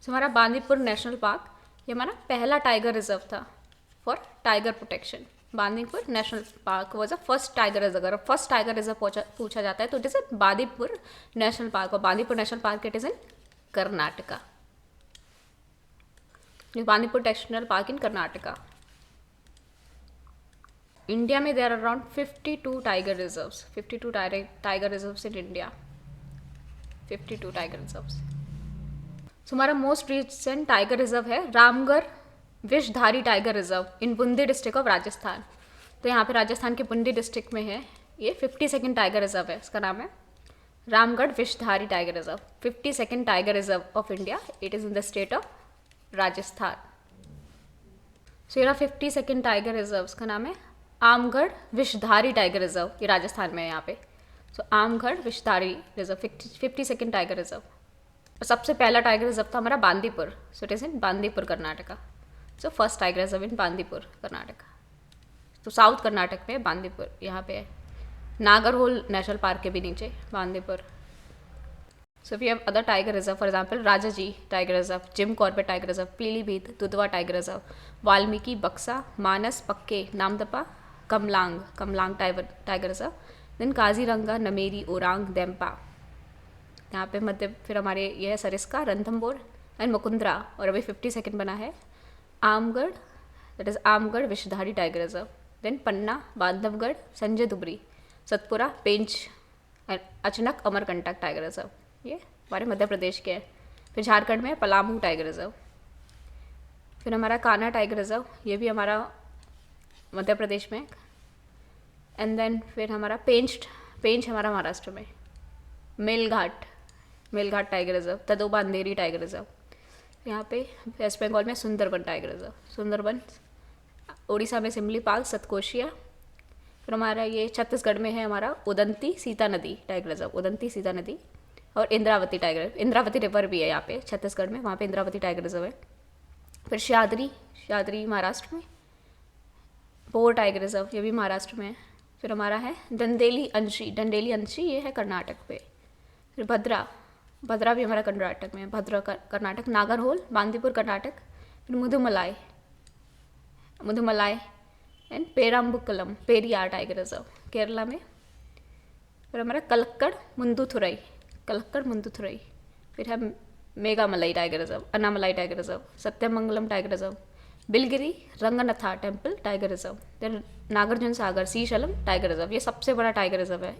हमारा Bandipur national park ये हमारा पहला टाइगर रिजर्व था for tiger protection. Bandipur national park was a first tiger reserve. अगर फर्स्ट टाइगर रिजर्व पूछा जाता है तो it is Bandipur national park, और Bandipur national park it is in Karnataka. Bandipur national park in Karnataka. India में there are around 52 tiger reserves, 52 tiger reserves in India, 52 tiger reserves. So हमारा most recent tiger reserve है Ramgarh Vishdhari tiger reserve in Bundi district of Rajasthan. तो यहाँ पे राजस्थान के Bundi district में है ये। 52nd टाइगर रिजर्व है, इसका नाम है Ramgarh Vishdhari tiger reserve. 52nd tiger reserve of India, it is in the state of Rajasthan. So ये 52nd टाइगर रिजर्व का नाम है आमगढ़ विषधारी टाइगर रिजर्व, ये राजस्थान में है यहाँ पे। So Amgarh Vishdhari reserve 52nd tiger reserve. और सबसे पहला टाइगर रिजर्व था हमारा Bandipur, so it is in Bandipur Karnataka. So first tiger reserve in Bandipur Karnataka. तो साउथ कर्नाटक में बांदीपुर यहाँ पे है, नागरहोल नेशनल पार्क के भी नीचे Bandipur. So we have other tiger reserve, for example Rajaji tiger reserve, Jim Corbett tiger reserve, Pilibhit Dudhwa tiger reserve, Valmiki Buxa, Manas Pakke, Namdapha, Kamlang tiger reserve, then Kaziranga, Nameri, Orang, Dampa. यहाँ पे मध्य फिर हमारे ये है सरिस्का, रणथंभौर एंड मुकुंदरा। और अभी 52nd बना है Amgarh, that is Amgarh Vishdhari tiger reserve. Then Panna, Bandhavgarh, Sanjay Dubri, Satpura, Pench and Achanak Amarkantak tiger reserve, ये हमारे मध्य प्रदेश के हैं। फिर झारखंड में पलामू टाइगर रिजर्व। फिर हमारा कान्हा टाइगर रिजर्व, ये भी हमारा मध्य प्रदेश में। एंड देन फिर हमारा पेंच हमारा महाराष्ट्र में। मेलघाट टाइगर रिजर्व, तदोबा अंधेरी टाइगर रिजर्व। यहाँ पे वेस्ट बंगाल में सुंदरबन टाइगर रिजर्व, सुंदरबन। उड़ीसा में सिमलीपाल, सतकोशिया। फिर हमारा ये छत्तीसगढ़ में है हमारा उदंती सीता नदी टाइगर रिजर्व, उदंती सीता नदी। और इंद्रावती रिवर भी है यहाँ पे छत्तीसगढ़ में, वहाँ पे इंद्रावती टाइगर रिजर्व है। फिर शादरी महाराष्ट्र में। बोर टाइगर रिजर्व, ये भी महाराष्ट्र में है। फिर हमारा है दंडेली अंशी, ये है कर्नाटक पे। फिर भद्रा भी हमारा कर्नाटक में है, भद्रा कर्नाटक। नागरहोल बांदीपुर कर्नाटक। फिर Mudumalai and Parambikulam Periyar tiger reserve Kerala में। फिर हमारा कलक्कड़ मुंदुथुरई। फिर है Meghamalai tiger reserve, Anamalai tiger reserve, Sathyamangalam tiger reserve, Biligiri Ranganatha temple tiger reserve. फिर नागार्जुन सागर सीशैलम टाइगर रिजर्व, ये सबसे बड़ा टाइगर रिजर्व है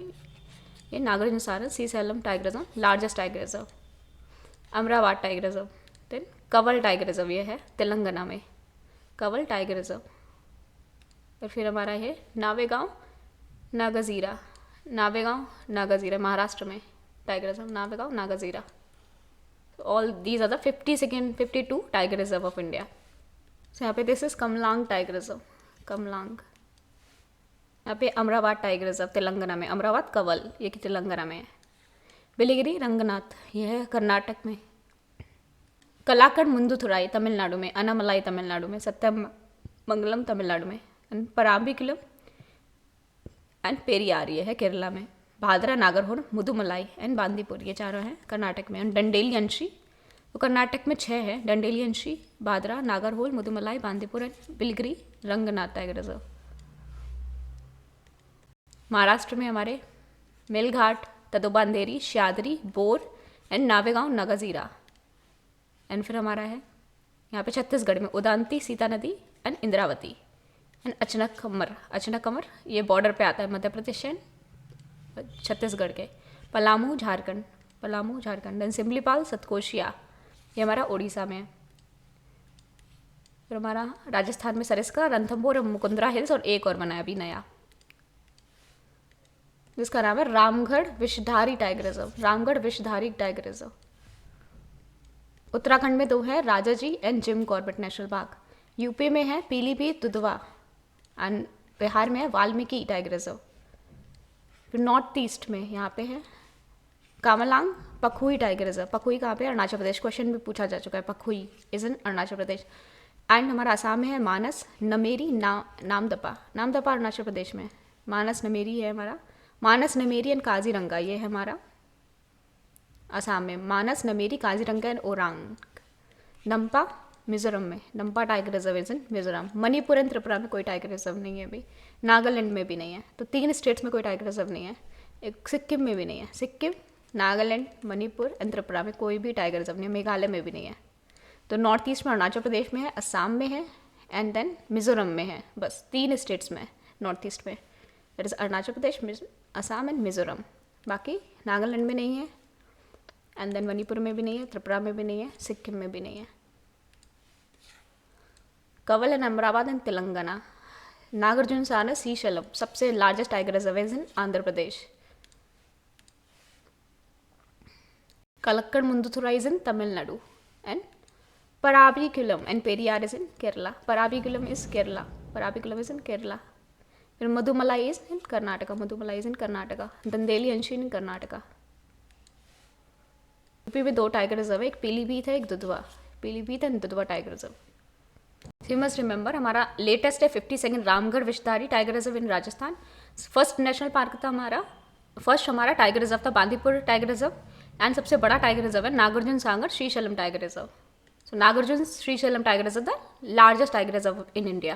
ये Nagarjuna Sagar Srisailam tiger reserve, largest tiger reserve. Amravati tiger reserve. Then Kawal tiger reserve, ये है तेलंगाना में, कवल टाइगर रिजर्व। और फिर हमारा है नावेगांव नागाजीरा महाराष्ट्र में tiger reserve, Navegaon Nagzira. All these are the 52 tiger reserve of India. So यहाँ पे this is Kamlang tiger reserve, Kamlang. यहाँ पे अमरावती टाइगर रिजर्व तेलंगाना में, अमरावती कवल ये कि तेलंगाना में है। बिलिगिरी रंगनाथ ये है कर्नाटक में। कलाकड़ मुंदुथुराई तमिलनाडु में, अनामलाई तमिलनाडु में, सत्यमंगलम तमिलनाडु में, एंड पराम्बिकुलम एंड पेरियार ये है केरला में। भादरा, नागरहोल, मुदुमलाई एंड बांदीपुर ये चारों हैं कर्नाटक में। एंड डंडेली अंशी तो कर्नाटक में 6 है, डंडेली अंशी, Bhadra, Nagarhole, Mudumalai, Bandipur and Biligiri Ranganath tiger reserve. Maharashtra में हमारे मेलघाट, तदोबा अंधेरी, शादरी, बोर एंड नावेगांव नागाजीरा। एंड फिर हमारा है यहाँ पे छत्तीसगढ़ में उदांती सीता नदी एंड इंद्रावती एंड अचनकमर ये बॉर्डर पे आता है मध्य प्रदेश एंड छत्तीसगढ़ के। पलामू झारखंड एंड सिमलीपाल सतकोशिया ये हमारा उड़ीसा में है। फिर हमारा राजस्थान में सरिस्का, रणथंभौर और मुकुंदरा हिल्स, और एक और बना है अभी नया जिसका नाम है रामगढ़ विषधारी टाइगर रिजर्व। उत्तराखंड में 2 है, Rajaji and Jim Corbett national park. UP में है पीलीभीत दुधवा एंड बिहार में है वाल्मीकि टाइगर रिजर्व। फिर नॉर्थ ईस्ट में यहाँ पे है कामलांग पखुई टाइगर रिजर्व। पखुई कहाँ पे? अरुणाचल प्रदेश, क्वेश्चन भी पूछा जा चुका है, Pakhui is in Arunachal Pradesh. And हमारा आसाम में है मानस नमेरी नामदपा अरुणाचल प्रदेश में। मानस नमेरी है हमारा, मानस नमेरी एंड काजीरंगा ये है हमारा आसाम में। मानस नमेरी, काजीरंगा एंड ओरांग। नम्पा मिजोरम में, Dampa tiger reserve is in Mizoram. Manipur and Tripura में कोई टाइगर रिजर्व नहीं है अभी, नागालैंड में भी नहीं है। तो 3 स्टेट्स में कोई टाइगर रिजर्व नहीं है। एक सिक्किम में भी नहीं है, सिक्किम, नागालैंड, मणिपुर एंड त्रिपुरा में कोई भी टाइगर रिजर्व नहीं है, मेघालय में भी नहीं है। तो नॉर्थ ईस्ट में अरुणाचल प्रदेश में है, असम में है एंड देन मिजोरम में है। बस 3 स्टेट्स में नॉर्थ ईस्ट में, that is Arunachal Pradesh, Assam and Mizoram. बाकी नागालैंड में नहीं है एंड देन मणिपुर में भी नहीं है, त्रिपुरा में भी नहीं है, सिक्किम में भी नहीं है। Kawal and Amravati and Telangana. नागार्जुन सागर श्रीशैलम सबसे largest tiger reserve is in Andhra Pradesh. Kalakkad Mundanthurai is in Tamil Nadu and Parabiculam and Periyar is in Kerala. Parabiculam is Kerala. Parabiculam is in Kerala. Then Madhumalai is in Karnataka. Madhumalai is in Karnataka. Dandeli Anshin in Karnataka. UP में 2 tiger reserve है, एक पीलीभीत है, एक Dudhwa. Pilibhit and Dudhwa tiger reserve. You must remember हमारा latest है 52 Ramgarh Vishdhari tiger reserve इन Rajasthan. First national park था हमारा, first हमारा टाइगर रिजर्व था बांदीपुर टाइगर रिजर्व एंड सबसे बड़ा टाइगर रिजर्व है Nagarjuna Sagar Srisailam tiger reserve. So Nagarjun Sri Sailam Tiger Reserve, the largest tiger reserve in India.